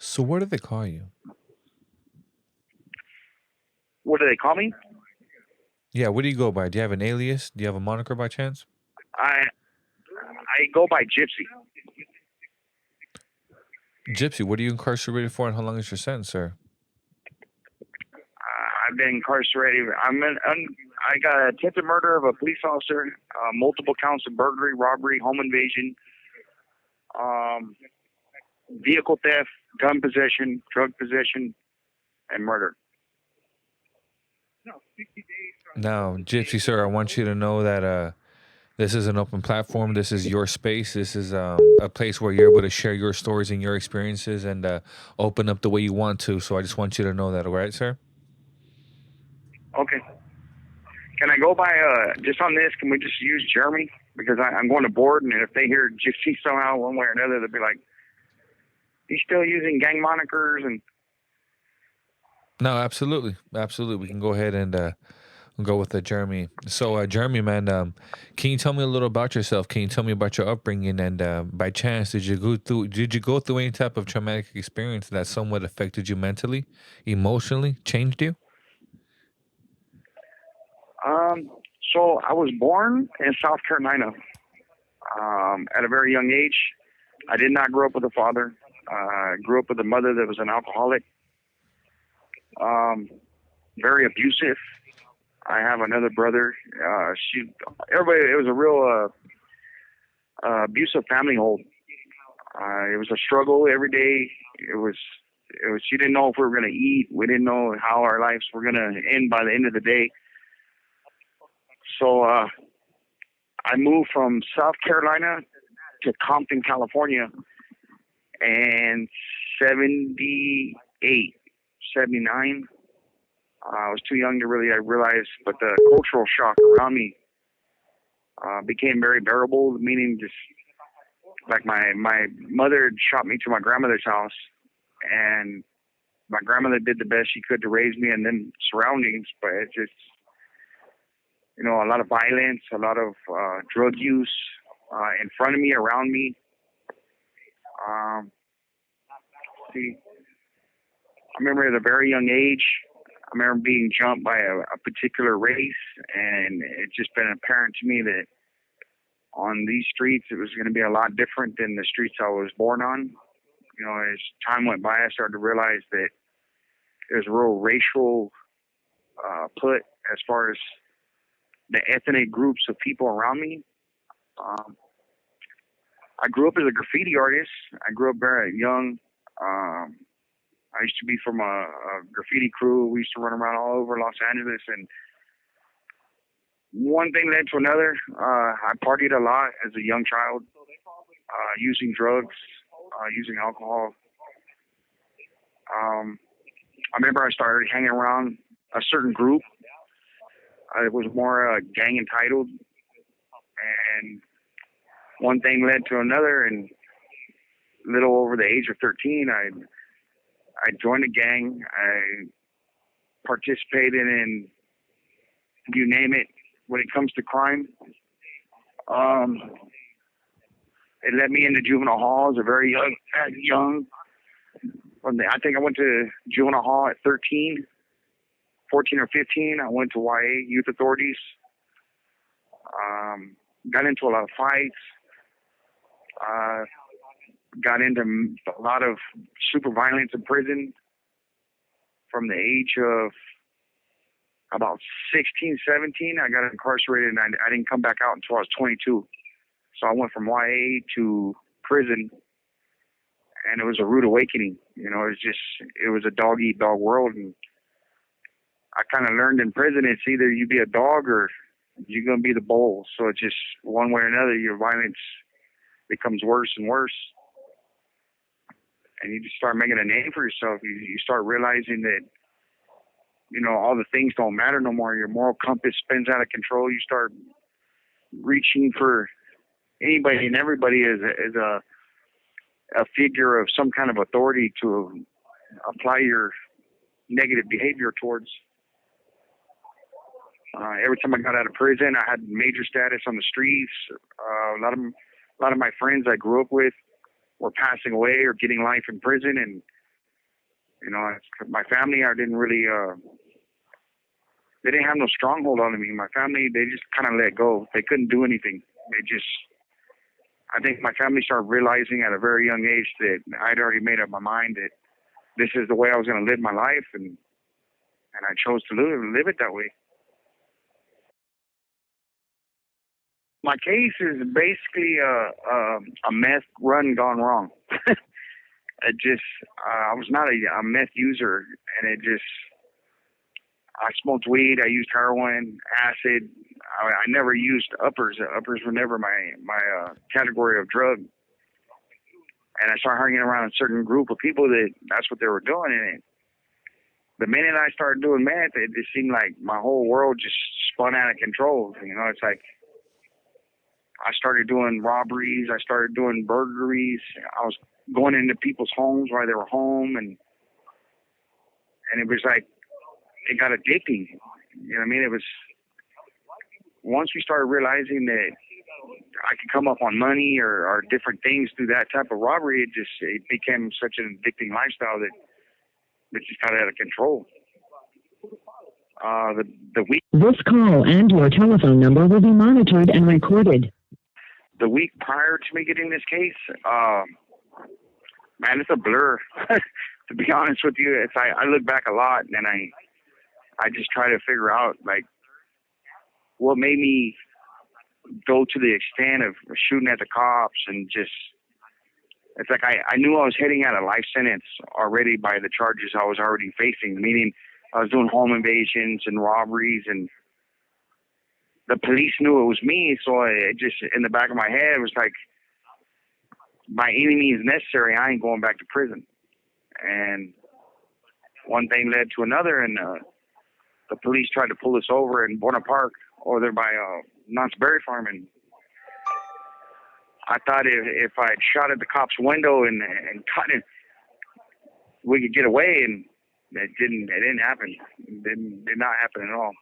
So what do they call you? What do they call me? Yeah, what do you go by? Do you have an alias? Do you have a moniker by chance? I go by Gypsy. Gypsy, what are you incarcerated for and how long is your sentence, sir? I've been incarcerated. I got attempted murder of a police officer, multiple counts of burglary, robbery, home invasion, um, vehicle theft, gun possession, drug possession, and murder. Now, Gypsy, sir, I want you to know that this is an open platform. This is your space. This is a place where you're able to share your stories and your experiences and open up the way you want to. So I just want you to know that, all right, sir? Okay. Can I go by just on this? Can we just use Jeremy? Because I'm going to board, and if they hear Gypsy somehow, one way or another, they'll be like, "He's still using gang monikers." And No, absolutely, absolutely. We can go ahead and go with Jeremy. So, Jeremy, man, can you tell me a little about yourself? Can you tell me about your upbringing? And by chance, did you go through any type of traumatic experience that somewhat affected you mentally, emotionally, changed you? um, so I was born in South Carolina at a very young age. I did not grow up with a father. I grew up with a mother that was an alcoholic, um, very abusive. I have another brother. Everybody. It was a real abusive family home. It was a struggle every day. It was. It was. You didn't know if we were going to eat. We didn't know how our lives were going to end by the end of the day. So I moved from South Carolina to Compton, California, and 78, 79. I was too young to really realize, but the cultural shock around me became very bearable. Meaning, just like my mother shot me to my grandmother's house, and my grandmother did the best she could to raise me, and then surroundings. But it just, a lot of violence, a lot of drug use in front of me, around me. Um, see, I remember at a very young age, I remember being jumped by a particular race, and it's just been apparent to me that on these streets it was going to be a lot different than the streets I was born on. As time went by, I started to realize that there's a real racial put as far as the ethnic groups of people around me. Um, I grew up as a graffiti artist. I grew up very young. Um, I used to be from a graffiti crew. We used to run around all over Los Angeles, and one thing led to another. I partied a lot as a young child, using drugs, using alcohol. I remember I started hanging around a certain group. It was more gang entitled, and one thing led to another. And a little over the age of 13, I joined a gang. I participated in, you name it, when it comes to crime. Um, it led me into juvenile hall as a very young. I think I went to juvenile hall at 13, 14 or 15. I went to YA, youth authorities. Got into a lot of fights. Uh, got into a lot of super violence in prison from the age of about 16, 17. I got incarcerated, and I didn't come back out until I was 22. So I went from YA to prison, and it was a rude awakening. It was a dog eat dog world, and I kind of learned in prison it's either you be a dog or you're gonna be the bull. So it's just one way or another, your violence becomes worse and worse, and you just start making a name for yourself. You start realizing that all the things don't matter no more. Your moral compass spins out of control. You start reaching for anybody and everybody as a figure of some kind of authority to apply your negative behavior towards. Every time I got out of prison, I had major status on the streets. A lot of my friends I grew up with were passing away or getting life in prison, and You know, my family, I didn't really, they didn't have no stronghold on me. My family, they just kind of let go. They couldn't do anything. They just, I think my family started realizing at a very young age that I'd already made up my mind that this is the way I was going to live my life, and I chose to live it that way. My case is basically a meth run gone wrong. It just, I was not a meth user, and it just, I smoked weed, I used heroin, acid. I never used uppers. Uppers were never my category of drug. And I started hanging around a certain group of people that's what they were doing. And the minute I started doing meth, it just seemed like my whole world just spun out of control. You know, it's like I started doing robberies. I started doing burglaries. I was going into people's homes while they were home. And it was like, it got addicting. You know what I mean? It was, once we started realizing that I could come up on money or different things through that type of robbery, it became such an addicting lifestyle that it just got out of control. The week. This call and your telephone number will be monitored and recorded. The week prior to me getting this case, man, it's a blur. To be honest with you, I look back a lot and I just try to figure out like what made me go to the extent of shooting at the cops, and just, it's like I knew I was heading out a life sentence already by the charges I was already facing, meaning I was doing home invasions and robberies, and the police knew it was me. So it just, in the back of my head, it was like, by any means necessary, I ain't going back to prison. And one thing led to another, and the police tried to pull us over in Buena Park, over there by Knott's Berry Farm, and I thought if I had shot at the cop's window and caught it, we could get away, and it didn't happen. It did not happen at all.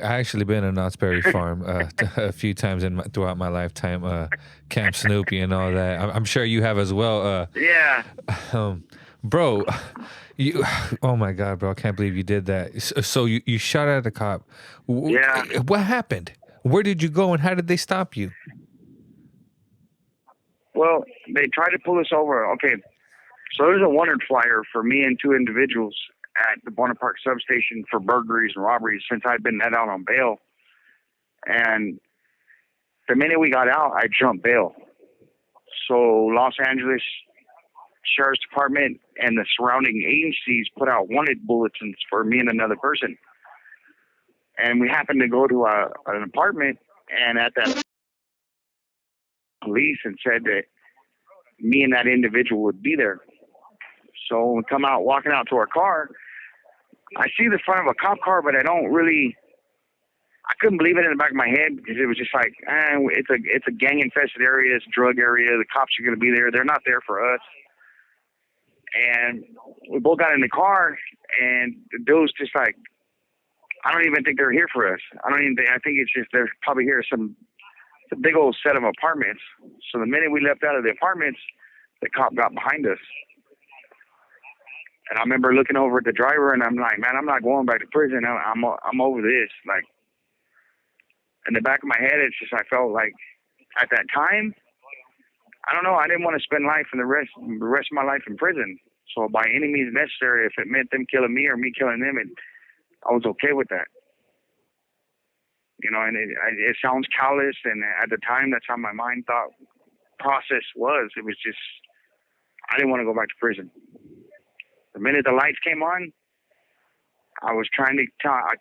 I actually been in Knott's Berry Farm a few times throughout my lifetime, Camp Snoopy and all that. I'm sure you have as well. Yeah. Bro, oh my God, bro, I can't believe you did that. So you shot at a cop. Yeah. What happened? Where did you go and how did they stop you? Well, they tried to pull us over. Okay, so there's a wanted flyer for me and two individuals at the Buena Park substation for burglaries and robberies since I'd been let out on bail. And the minute we got out, I jumped bail. So Los Angeles Sheriff's Department and the surrounding agencies put out wanted bulletins for me and another person. And we happened to go to an apartment, and at that, police and said that me and that individual would be there. So when we come out, walking out to our car, I see the front of a cop car, but I couldn't believe it in the back of my head, because it was just like, it's a gang infested area, it's a drug area, the cops are going to be there, they're not there for us. And we both got in the car, and the dude's just like, I don't even think they're here for us. I think it's just, they're probably here it's a big old set of apartments. So the minute we left out of the apartments, the cop got behind us. And I remember looking over at the driver, and I'm like, man, I'm not going back to prison. I'm over this. Like, in the back of my head, it's just, I felt like at that time, I don't know, I didn't want to spend the rest of my life in prison. So by any means necessary, if it meant them killing me or me killing them, I was okay with that. You know, and it sounds callous, and at the time, that's how my mind thought process was. It was just, I didn't want to go back to prison. The minute the lights came on, I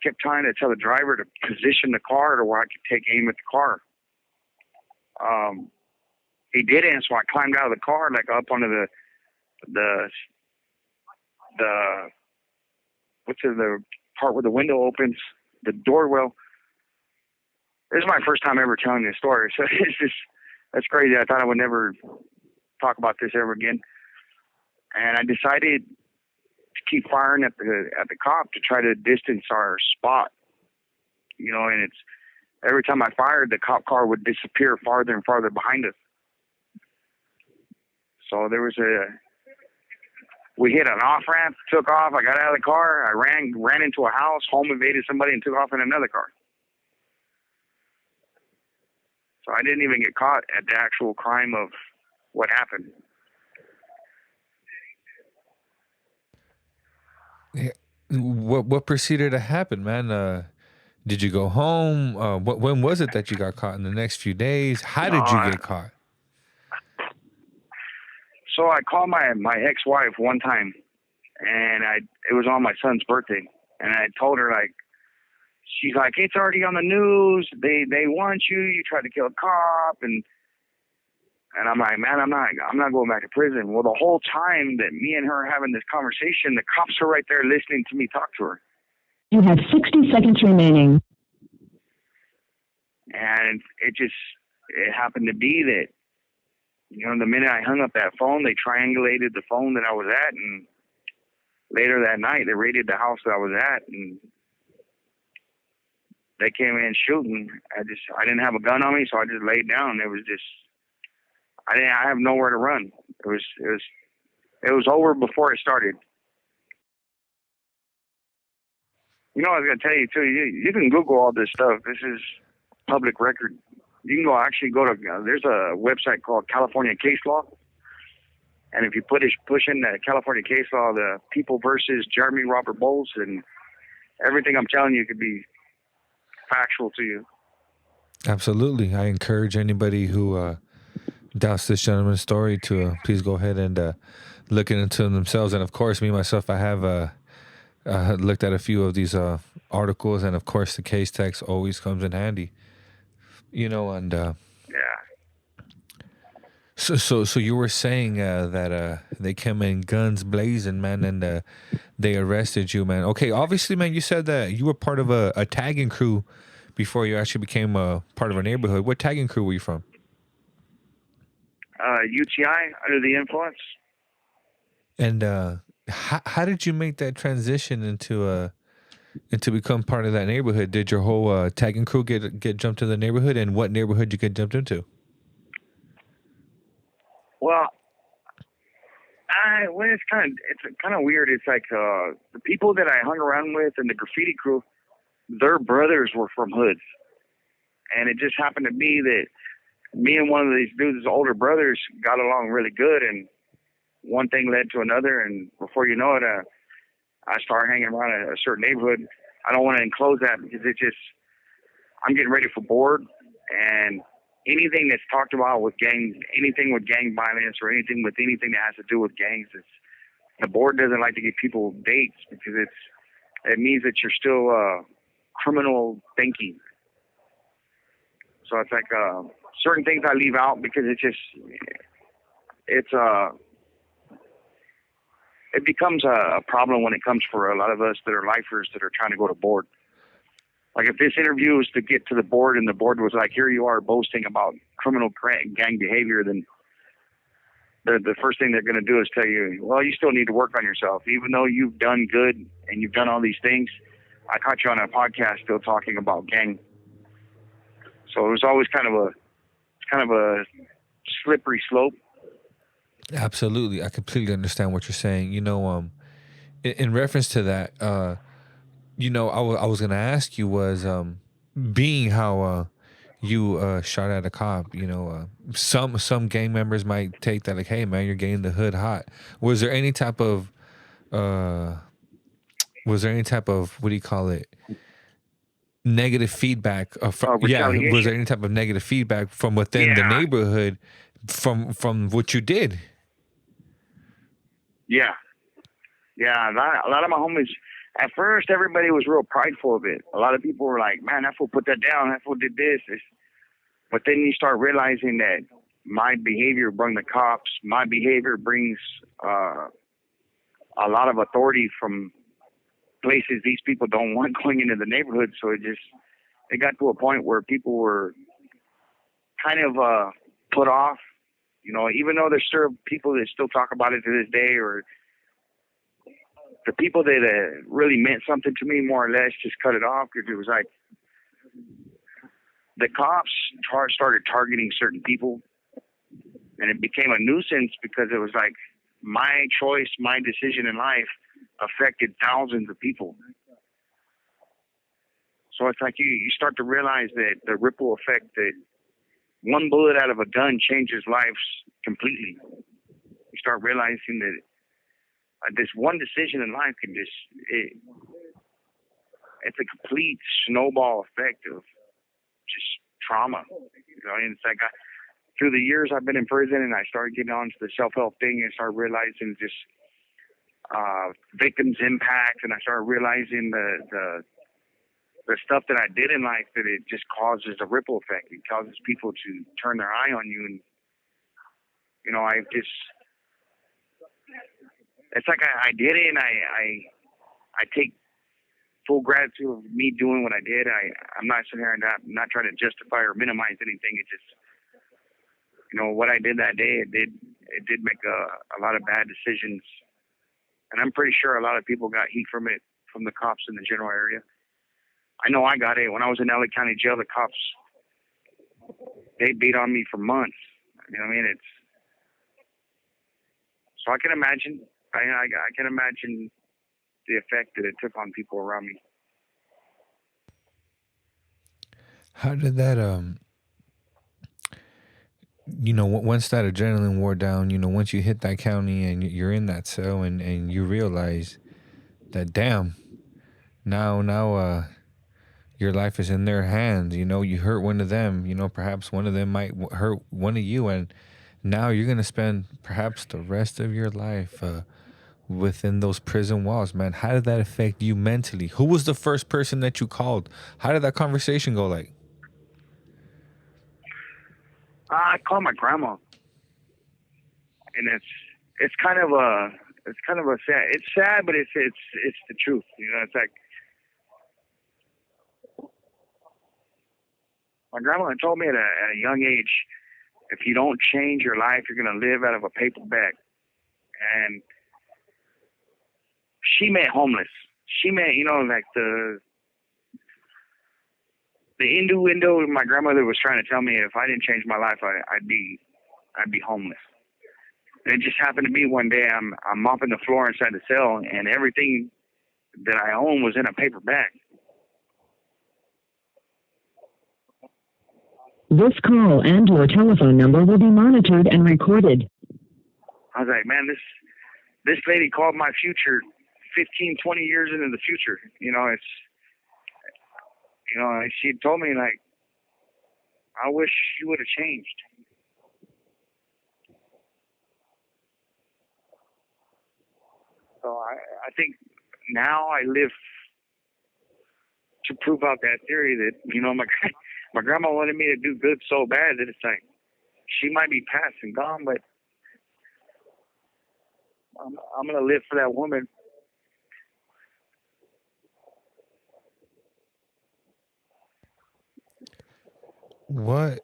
kept trying to tell the driver to position the car to where I could take aim at the car. He didn't, so I climbed out of the car, like up onto the part where the window opens, the door well. This is my first time ever telling this story, so that's crazy. I thought I would never talk about this ever again. And I decided to keep firing at the cop to try to distance our spot. You know, and it's every time I fired, the cop car would disappear farther and farther behind us. So we hit an off ramp, took off. I got out of the car. I ran into a house, home invaded somebody, and took off in another car. So I didn't even get caught at the actual crime of what happened. Yeah. What proceeded to happen, man? Did you go home? When was it that you got caught? In the next few days? How did you Uh, get caught? so I called my ex-wife one time, and it was on my son's birthday, and I told her, like, she's like, it's already on the news. They want you. You tried to kill a cop, and I'm like, man, I'm not going back to prison. Well, the whole time that me and her are having this conversation, the cops are right there listening to me talk to her. You have 60 seconds remaining. And it happened to be that, the minute I hung up that phone, they triangulated the phone that I was at, and later that night, they raided the house that I was at, and they came in shooting. I didn't have a gun on me, so I just laid down. It was just, I have nowhere to run. It was over before it started. I was going to tell you, too, you can Google all this stuff. This is public record. You can go to, there's a website called California Case Law. And if you push in the California Case Law, the people versus Jeremy Robert Bowles, and everything I'm telling you could be factual to you. Absolutely. I encourage anybody who doubts this gentleman's story to please go ahead and look into them themselves. And of course, me myself, I have looked at a few of these articles, and of course, the case text always comes in handy. And Yeah. So you were saying that they came in guns blazing, man, and they arrested you, man. Okay, obviously, man, you said that you were part of a tagging crew before you actually became a part of a neighborhood. What tagging crew were you from? UTI, Under the Influence. And how did you make that transition into become part of that neighborhood? Did your whole tagging crew get jumped to the neighborhood, and what neighborhood you get jumped into? Well, it's kind of weird. It's like the people that I hung around with in the graffiti crew, their brothers were from hoods, and it just happened to be that me and one of these dudes' older brothers got along really good, and one thing led to another, and before you know it, I started hanging around a certain neighborhood. I don't want to enclose that because I'm getting ready for board, and anything that's talked about with gangs, anything with gang violence or anything that has to do with gangs, the board doesn't like to give people dates because it means that you're still criminal thinking. So it's like certain things I leave out because it becomes a problem when it comes for a lot of us that are lifers that are trying to go to board. Like if this interview was to get to the board and the board was like, here you are boasting about criminal gang behavior, then the first thing they're going to do is tell you, well, you still need to work on yourself. Even though you've done good and you've done all these things, I caught you on a podcast still talking about gang. So it was always kind of a slippery slope. Absolutely. I completely understand what you're saying. In reference to that, I was going to ask you was, being how you shot at a cop, some gang members might take that like, hey, man, you're getting the hood hot. Was there any type of, what do you call it? Negative feedback Retaliation. Was there any type of negative feedback from within the neighborhood from what you did? Yeah. A lot of my homies, at first, everybody was real prideful of it. A lot of people were like, man, that fool put that down. That fool did this. But then you start realizing that my behavior brings the cops. My behavior brings a lot of authority from places these people don't want going into the neighborhood. So it got to a point where people were kind of put off. Even though there's still people that still talk about it to this day, or the people that really meant something to me, more or less, just cut it off because it was like the cops started targeting certain people, And it became a nuisance because it was like my choice, my decision in life affected thousands of people. So it's like you start to realize that the ripple effect, that one bullet out of a gun changes lives completely. You start realizing that this one decision in life can it's a complete snowball effect of just trauma. You know, and it's like through the years I've been in prison, and I started getting onto the self-help thing, and started realizing just victims' impact, and I started realizing the stuff that I did in life, that it just causes a ripple effect. It causes people to turn their eye on you, and you know, it's like I did it, and I take full gratitude of me doing what I did. I'm not sitting here and not trying to justify or minimize anything. It just, you know, what I did that day, it did make a lot of bad decisions, and I'm pretty sure a lot of people got heat from it, from the cops in the general area. I know I got it. When I was in LA County Jail, the cops, they beat on me for months. You know what I mean? So I can imagine. I can imagine the effect that it took on people around me. How did that once that adrenaline wore down, once you hit that county and you're in that cell and you realize that, damn, now your life is in their hands. You hurt one of them, perhaps one of them might hurt one of you, and now you're going to spend perhaps the rest of your life within those prison walls, man. How did that affect you mentally? Who was the first person that you called? How did that conversation go like? I called my grandma, and it's kind of a sad. It's sad, but it's the truth. It's like my grandma told me at a young age, if you don't change your life, you're gonna live out of a paper bag. And she meant homeless. She meant, like the innuendo my grandmother was trying to tell me, if I didn't change my life, I'd be homeless. And it just happened to be one day I'm mopping the floor inside the cell, and everything that I own was in a paper bag. This call and your telephone number will be monitored and recorded. I was like, man, this lady called my future 15, 20 years into the future. She told me, like, I wish you would have changed. So I think now I live to prove out that theory that, my grandma wanted me to do good so bad that it's like, she might be past and gone, but I'm going to live for that woman. What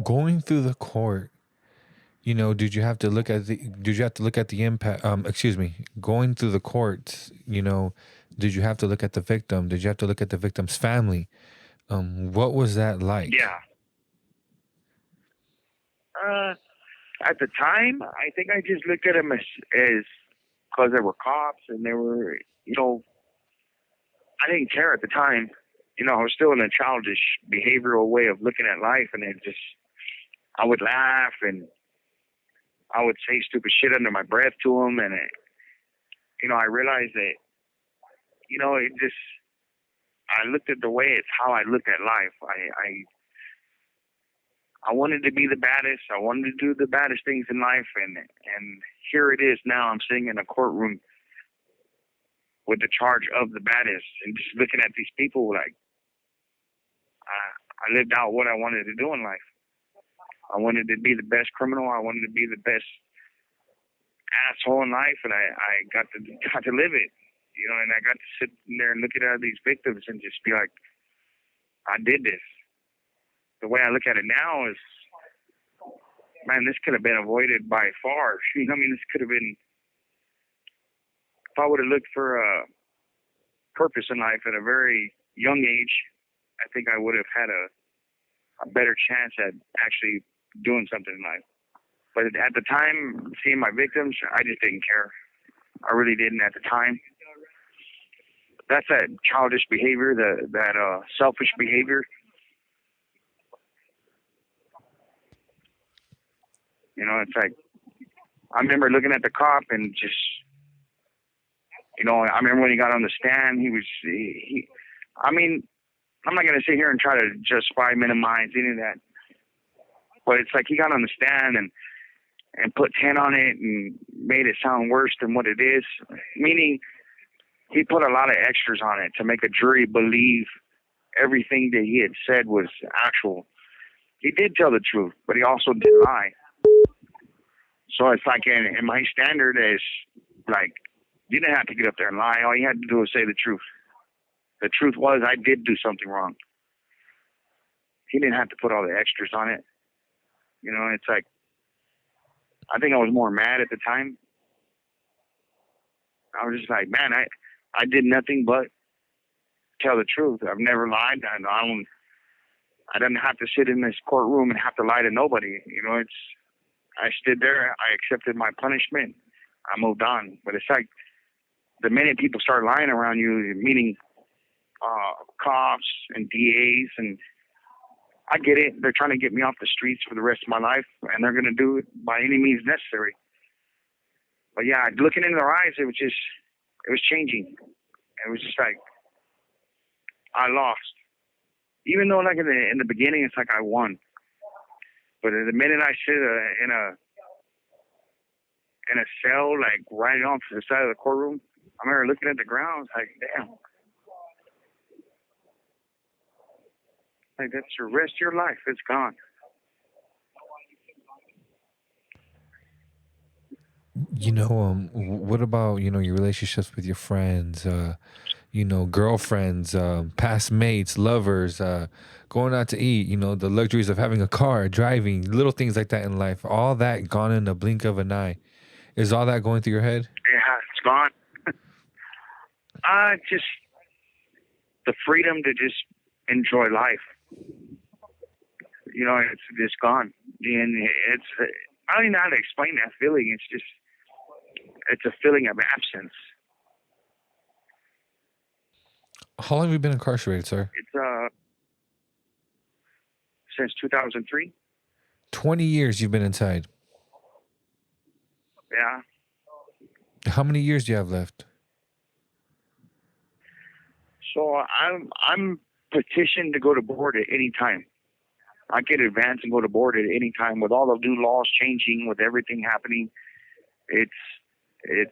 going through the court? Did you have to look at the impact? Excuse me. Going through the courts, did you have to look at the victim? Did you have to look at the victim's family? What was that like? Yeah. At the time, I think I just looked at them as because they were cops and they were, I didn't care at the time. I was still in a childish behavioral way of looking at life, and I would laugh and I would say stupid shit under my breath to them, and I realized that, I looked at the way it's how I looked at life. I wanted to be the baddest. I wanted to do the baddest things in life, and here it is now. I'm sitting in a courtroom with the charge of the baddest, and just looking at these people like I lived out what I wanted to do in life. I wanted to be the best criminal. I wanted to be the best asshole in life, and I got to live it. And I got to sit there and look at all these victims and just be like, I did this. The way I look at it now is, man, this could have been avoided by far. This could have been, if I would have looked for a purpose in life at a very young age, I think I would have had a better chance at actually doing something in life. But at the time, seeing my victims, I just didn't care. I really didn't at the time. That's that childish behavior, that selfish behavior. You know, it's like I remember looking at the cop and just, you know, I remember when he got on the stand, he I mean, I'm not gonna sit here and try to justify, minimize any of that, but it's like he got on the stand and put 10 on it and made it sound worse than what it is. Meaning, he put a lot of extras on it to make a jury believe everything that he had said was actual. He did tell the truth, but he also did lie. So it's like in my standard is like, you didn't have to get up there and lie. All you had to do was say the truth. The truth was I did do something wrong. He didn't have to put all the extras on it. You know, it's like, I think I was more mad at the time. I was just like, man, I did nothing but tell the truth. I've never lied. I didn't have to sit in this courtroom and have to lie to nobody. You know, I stood there, I accepted my punishment, I moved on. But it's like the minute people start lying around you, meaning cops and DAs, and I get it. They're trying to get me off the streets for the rest of my life, and they're going to do it by any means necessary. But yeah, looking in their eyes, it was changing. It was just like, I lost. Even though like in the beginning, it's like I won. But the minute I sit in a cell, like right off to the side of the courtroom, I remember looking at the ground, like, damn. Like, that's the rest of your life. It's gone. You know, what about, you know, your relationships with your friends, you know, girlfriends, past mates, lovers, going out to eat, you know, the luxuries of having a car, driving, little things like that in life, all that gone in the blink of an eye. Is all that going through your head? Yeah, it's gone. Just the freedom to just enjoy life. You know, it's just gone. And I don't even know how to explain that feeling. It's a feeling of absence. How long have you been incarcerated, sir? It's since 2003. 20 years you've been inside. Yeah. How many years do you have left? So I'm petitioned to go to board at any time. I can advance and go to board at any time with all the new laws changing, with everything happening. It's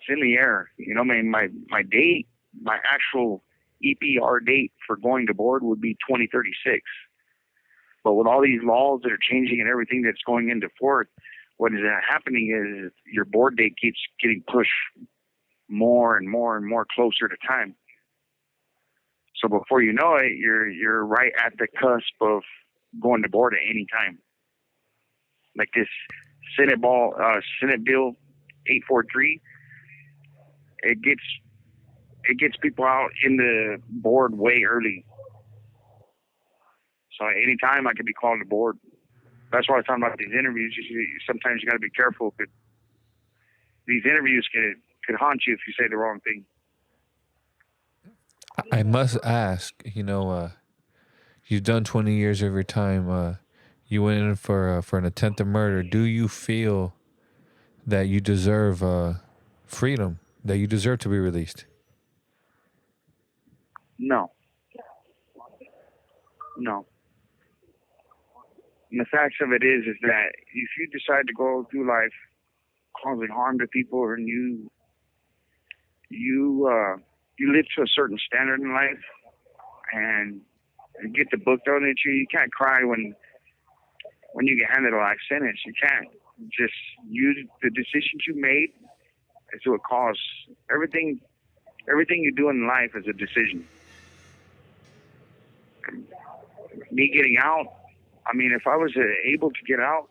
in the air. You know, I mean, my date, my actual EPR date for going to board would be 2036. But with all these laws that are changing and everything that's going into force, what is happening is your board date keeps getting pushed more and more and more closer to time. So before you know it, you're right at the cusp of going to board at any time. Like this Senate Bill 843, it gets people out in the board way early. So anytime I can be called to board. That's why I was talking about these interviews. Sometimes you got to be careful because these interviews could haunt you if you say the wrong thing. I must ask, you know, you've done 20 years of your time. You went in for an attempted murder. Do you feel that you deserve freedom, that you deserve to be released? No. And the facts of it is that if you decide to go through life causing harm to people, and you live to a certain standard in life, and get the book thrown at you, you can't cry when you get handed a life sentence. You can't. Just use the decisions you made as to a cause. Everything you do in life is a decision. Me getting out, I mean, if I was able to get out,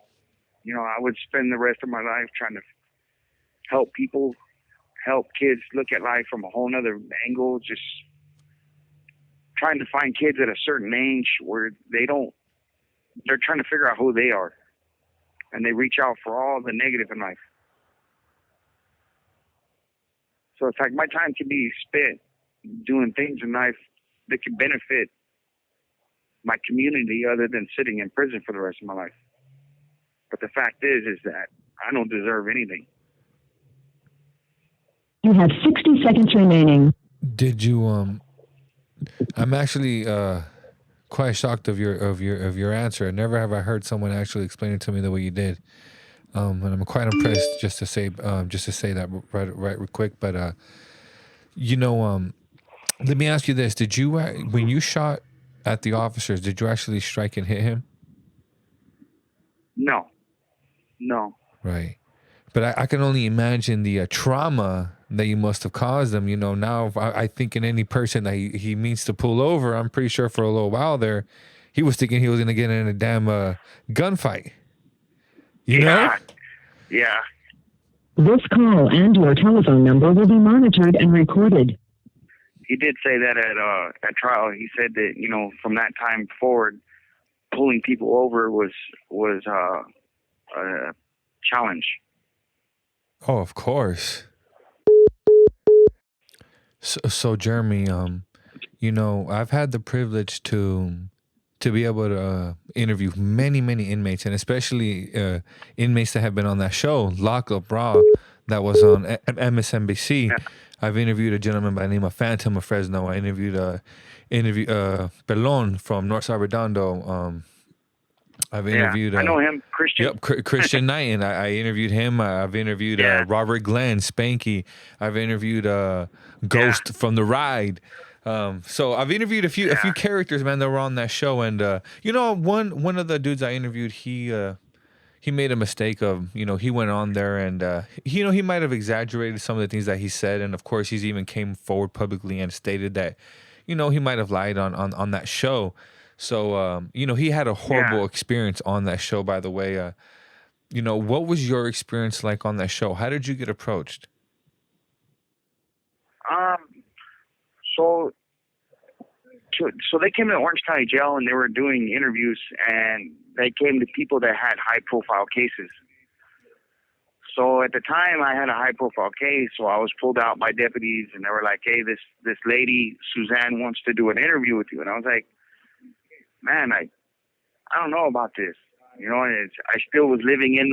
you know, I would spend the rest of my life trying to help people, help kids look at life from a whole nother angle, just trying to find kids at a certain age where they're trying to figure out who they are. and they reach out for all the negative in life. So it's like my time can be spent doing things in life that could benefit my community other than sitting in prison for the rest of my life. But the fact is that I don't deserve anything. You have 60 seconds remaining. Did you I'm actually quite shocked of your answer. Never have I heard someone actually explain it to me the way you did. And I'm quite impressed just to say that right quick. But let me ask you this: did you when you shot at the officers, did you actually strike and hit him? No. Right. But I can only imagine the trauma that you must have caused him. Now if I think in any person that he means to pull over, I'm pretty sure for a little while there, he was thinking he was going to get in a damn gunfight. You know? Yeah. This call and your telephone number will be monitored and recorded. He did say that at trial. He said that, from that time forward, pulling people over was a challenge. Oh, of course. So Jeremy, I've had the privilege to be able to interview many inmates, and especially inmates that have been on that show, Lockup Raw, that was on MSNBC. Yeah. I've interviewed a gentleman by the name of Phantom of Fresno. I interviewed Pelon from North Redondo. I've interviewed. I know him, Christian. Yep, Christian Knighton. I interviewed him. I've interviewed Robert Glenn, Spanky. I've interviewed Ghost from The Ride. So I've interviewed a few characters, man, that were on that show. And one of the dudes I interviewed, he made a mistake of, he went on there and he might have exaggerated some of the things that he said. And of course, he's even came forward publicly and stated that, he might have lied on that show. So, he had a horrible experience on that show, by the way. What was your experience like on that show? How did you get approached? So they came to Orange County Jail and they were doing interviews, and they came to people that had high profile cases. So at the time I had a high profile case, so I was pulled out by deputies and they were like, "Hey, this lady, Suzanne, wants to do an interview with you." And I was like, "Man, I don't know about this." And I still was living in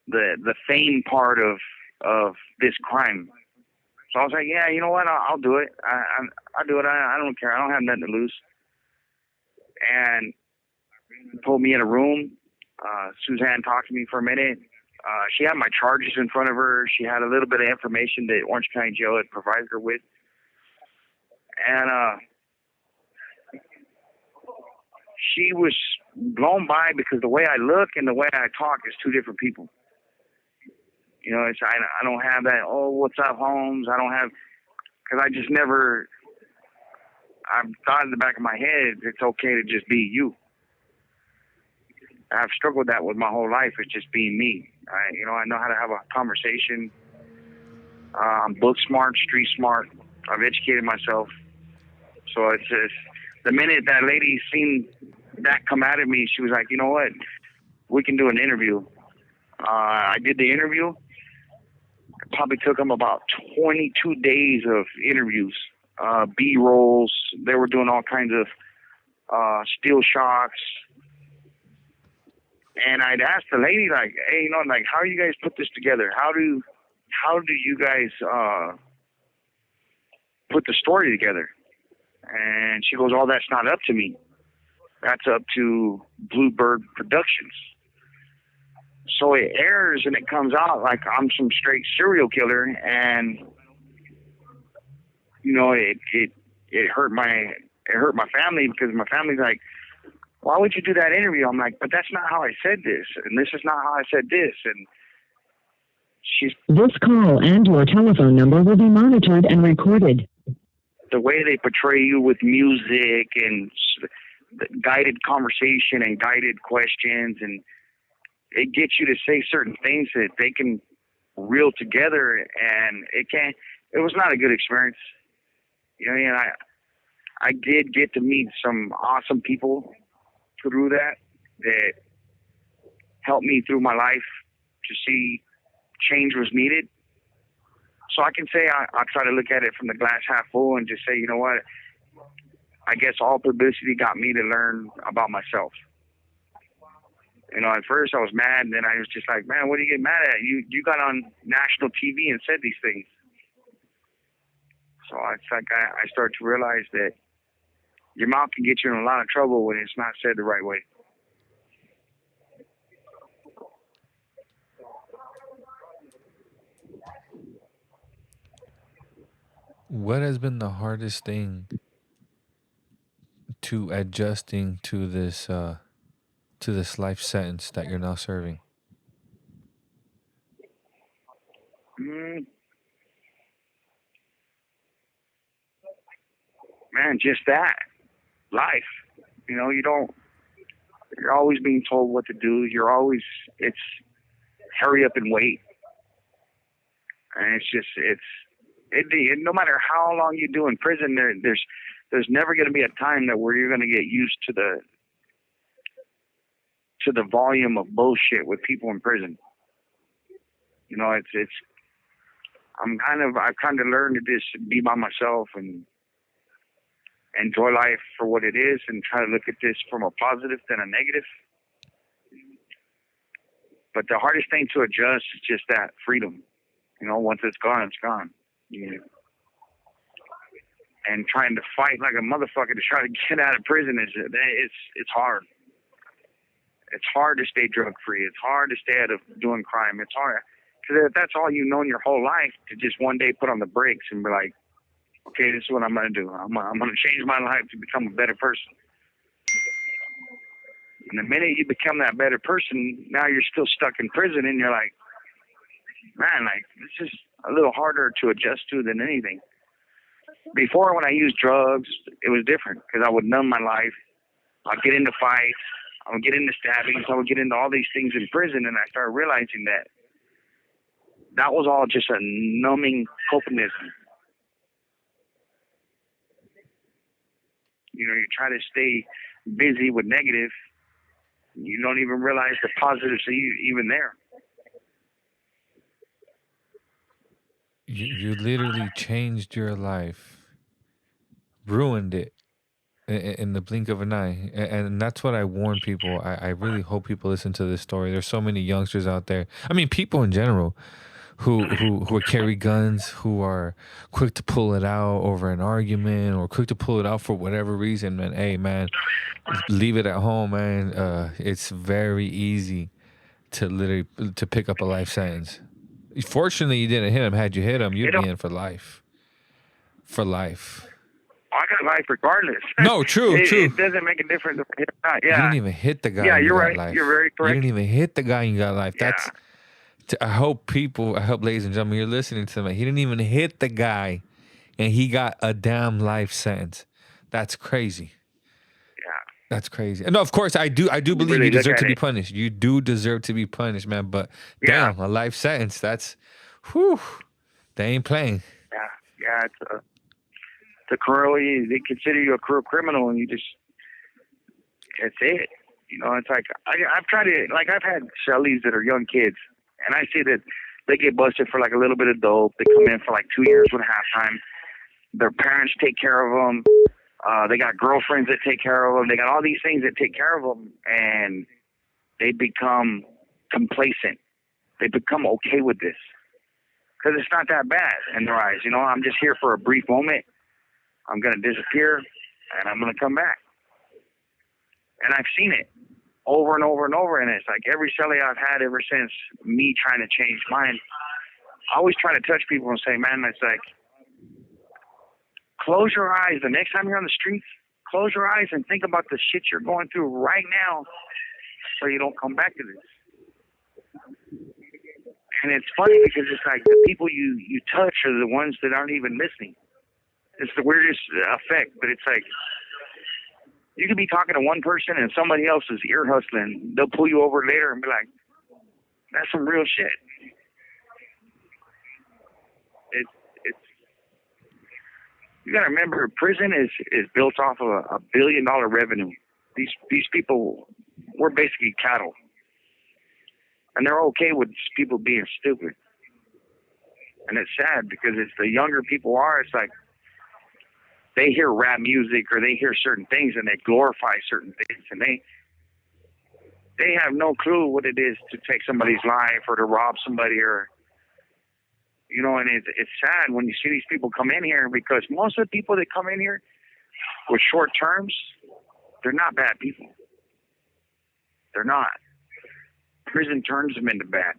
the fame part of this crime. So I was like, "Yeah, you know what? I'll do it. I'll do it. I don't care. I don't have nothing to lose." And pulled me in a room. Suzanne talked to me for a minute. She had my charges in front of her. She had a little bit of information that Orange County Jail had provided her with. And she was blown by because the way I look and the way I talk is two different people. I don't have that, "Oh, what's up, Holmes?" I don't have, because I just never, I've thought in the back of my head, it's okay to just be you. I've struggled with that with my whole life. It's just being me. I know how to have a conversation. I'm book smart, street smart. I've educated myself. So it's just, the minute that lady seen that come out of me, she was like, "You know what? We can do an interview." I did the interview. It probably took them about 22 days of interviews, B-rolls. They were doing all kinds of steel shocks. And I'd ask the lady, like, "Hey, how do you guys put this together? How do you guys put the story together?" And she goes, "Oh, that's not up to me. That's up to Bluebird Productions." So it airs and it comes out like I'm some straight serial killer, and it hurt my family, because my family's like, "Why would you do that interview?" I'm like, "But that's not how I said this, and this is not how I said this." And this call and your telephone number will be monitored and recorded. The way they portray you with music and guided conversation and guided questions, and it gets you to say certain things that they can reel together, and it was not a good experience. And I did get to meet some awesome people through that helped me through my life to see change was needed. So I can say I try to look at it from the glass half full and just say, you know what? I guess all publicity got me to learn about myself. You know, at first I was mad, and then I was just like, man, what do you get mad at? You got on national TV and said these things. So it's like I started to realize that your mouth can get you in a lot of trouble when it's not said the right way. What has been the hardest thing to adjusting to this life sentence that you're now serving? Man, just that. Life. You know, you're always being told what to do. It's hurry up and wait. And no matter how long you do in prison, there's never going to be a time where you're going to get used to the volume of bullshit with people in prison. You know, I've kind of learned to just be by myself and enjoy life for what it is and try to look at this from a positive than a negative. But the hardest thing to adjust is just that freedom. You know, once it's gone, it's gone. Yeah. And trying to fight like a motherfucker to try to get out of prison it's hard. It's hard to stay drug free. It's hard to stay out of doing crime. It's hard because if that's all you've known your whole life, to just one day put on the brakes and be like, okay, this is what I'm going to do. I'm going to change my life to become a better person. And the minute you become that better person, now you're still stuck in prison, and you're like, man, like, this is a little harder to adjust to than anything. Before, when I used drugs, it was different because I would numb my life. I'd get into fights. I would get into stabbings. I would get into all these things in prison, and I started realizing that was all just a numbing copanism. You know, you try to stay busy with negative. You don't even realize the positives are even there. You literally changed your life, ruined it in the blink of an eye. And that's what I warn people. I really hope people listen to this story. There's so many youngsters out there. I mean, people in general who carry guns, who are quick to pull it out over an argument or quick to pull it out for whatever reason, man. Hey, man, leave it at home, man. It's very easy to pick up a life sentence. Fortunately, you didn't hit him. Had you hit him, you'd be in for life. For life. I got life regardless. No, true. It doesn't make a difference if I hit or not. Yeah. You didn't even hit the guy. Yeah, you're right. Life. You're very correct. You didn't even hit the guy and you got life. Yeah. I hope ladies and gentlemen, you're listening to me. He didn't even hit the guy and he got a damn life sentence. That's crazy. Yeah. That's crazy. No, of course, I do believe really you deserve to be it. punished. You do deserve to be punished, man. But damn, a life sentence, they ain't playing. Yeah, it's a cruel, they consider you a cruel criminal, and it's it. You know, it's like, I've tried it, like, I've had cellies that are young kids, and I see that they get busted for, like, a little bit of dope. They come in for, like, 2 years with halftime. Their parents take care of them. They got girlfriends that take care of them. They got all these things that take care of them, and they become complacent. They become okay with this. Because it's not that bad in their eyes. You know, I'm just here for a brief moment. I'm going to disappear, and I'm going to come back. And I've seen it over and over and over, and it's like every cellie I've had ever since me trying to change mine, I always try to touch people and say, man, it's like, close your eyes. The next time you're on the streets, close your eyes and think about the shit you're going through right now so you don't come back to this. And it's funny because it's like the people you touch are the ones that aren't even listening. It's the weirdest effect, but it's like you could be talking to one person and somebody else is ear hustling. They'll pull you over later and be like, that's some real shit. It's you got to remember, prison is built off of a $1 billion revenue. These people, we're basically cattle. and they're okay with people being stupid. And it's sad because it's the younger people are. It's like they hear rap music or they hear certain things and they glorify certain things, and they have no clue what it is to take somebody's life or to rob somebody, or and it's sad when you see these people come in here, because most of the people that come in here with short terms, they're not bad people. They're not. Prison turns them into bad.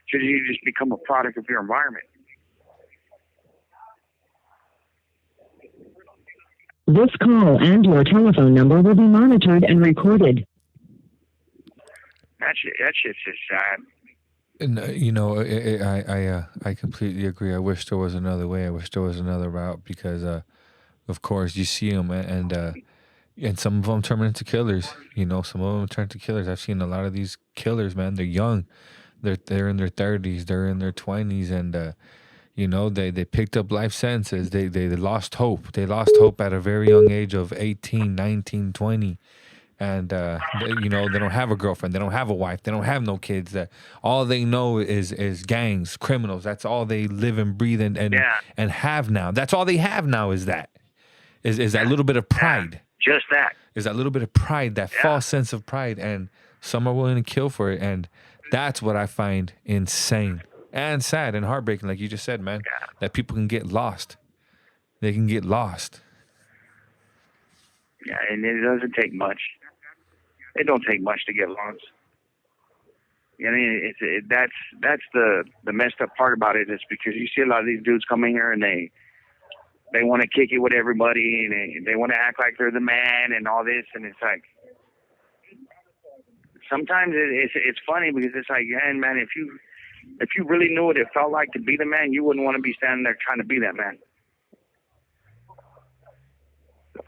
Because you just become a product of your environment. This call and your telephone number will be monitored and recorded. That shit's just sad. And I completely agree. I wish there was another way. I wish there was another route, because of course you see them, and some of them turn into killers. Some of them turn to killers. I've seen a lot of these killers, man. They're young. They're in their 30s. They're in their 20s, and they picked up life sentences. They lost hope. They lost hope at a very young age of 18, 19, 20. And they don't have a girlfriend, they don't have a wife, they don't have no kids. That all they know is gangs, criminals. That's all they live and breathe and have now. That's all they have now is that little bit of pride. Just that. Is that little bit of pride, that false sense of pride, and some are willing to kill for it. And that's what I find insane and sad and heartbreaking, like you just said, man. That people can get lost. They can get lost. Yeah, and it doesn't take much. It don't take much to get lost. That's the messed up part about it, is because you see a lot of these dudes coming here and they want to kick it with everybody, and they want to act like they're the man and all this, and it's like sometimes it's funny, because it's like, man, if you really knew what it felt like to be the man, you wouldn't want to be standing there trying to be that man.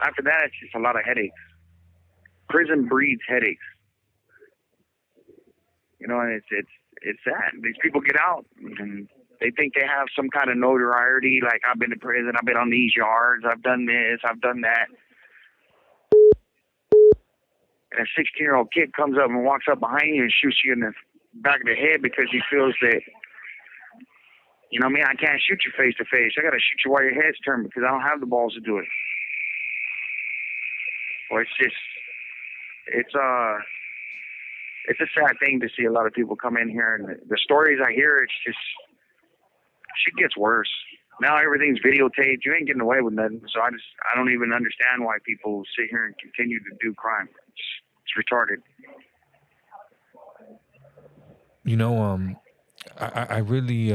After that, it's just a lot of headaches. Prison breeds headaches. And it's sad. These people get out and they think they have some kind of notoriety. Like, I've been to prison, I've been on these yards, I've done this, I've done that. And a 16-year-old kid comes up and walks up behind you and shoots you in the back of the head because he feels that, I can't shoot you face to face. I got to shoot you while your head's turned because I don't have the balls to do it. Or it's a sad thing to see a lot of people come in here, and the stories I hear, it's just, shit gets worse. Now everything's videotaped. You ain't getting away with nothing. So I don't even understand why people sit here and continue to do crime. It's retarded. I really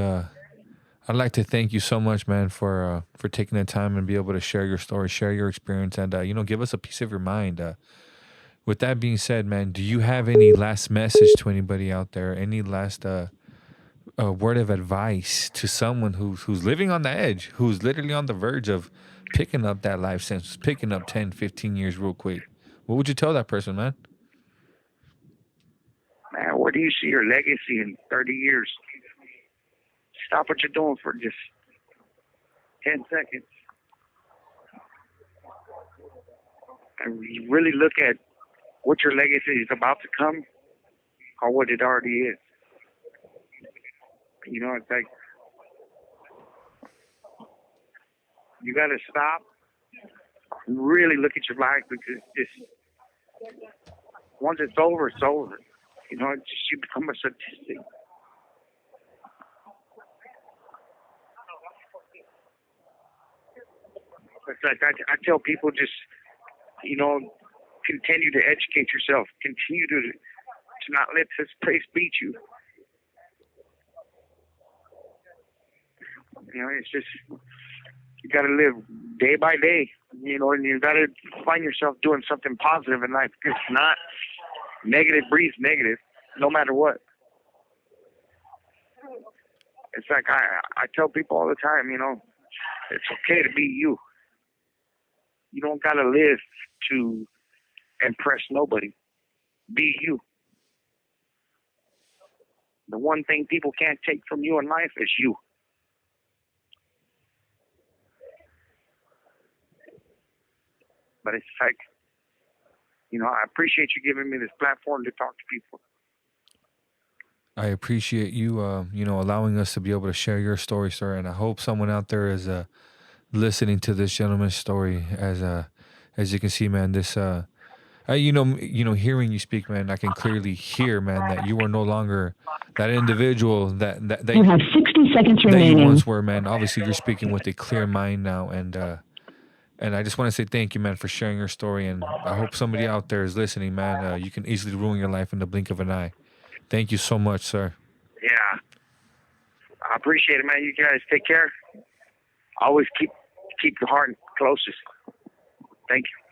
I'd like to thank you so much, man, for taking the time and be able to share your story, share your experience, and give us a piece of your mind. With that being said, man, do you have any last message to anybody out there? Any last word of advice to someone who's living on the edge, who's literally on the verge of picking up that life sentence, picking up 10, 15 years real quick? What would you tell that person, man? Man, where do you see your legacy in 30 years? Stop what you're doing for just 10 seconds. And really look at what your legacy is about to come, or what it already is. It's like, you got to stop and really look at your life, because once it's over, it's over. You become a statistic. It's like I tell people, just, continue to educate yourself. Continue to not let this place beat you. It's just, you got to live day by day, and you got to find yourself doing something positive in life. Because if not, negative breeds negative, no matter what. It's like I tell people all the time, it's okay to be you. You don't got to live to impress nobody. Be you. The one thing people can't take from you in life is you. But it's like, I appreciate you giving me this platform to talk to people. I appreciate you, allowing us to be able to share your story, sir. And I hope someone out there is listening to this gentleman's story. As you can see, man, this hearing you speak, man, I can clearly hear, man, that you are no longer that individual You have 60 seconds that you remaining. once were, man. Obviously, you're speaking with a clear mind now, and I just want to say thank you, man, for sharing your story. And I hope somebody out there is listening, man. You can easily ruin your life in the blink of an eye. Thank you so much, sir. Yeah, I appreciate it, man. You guys take care. Always keep your heart closest. Thank you.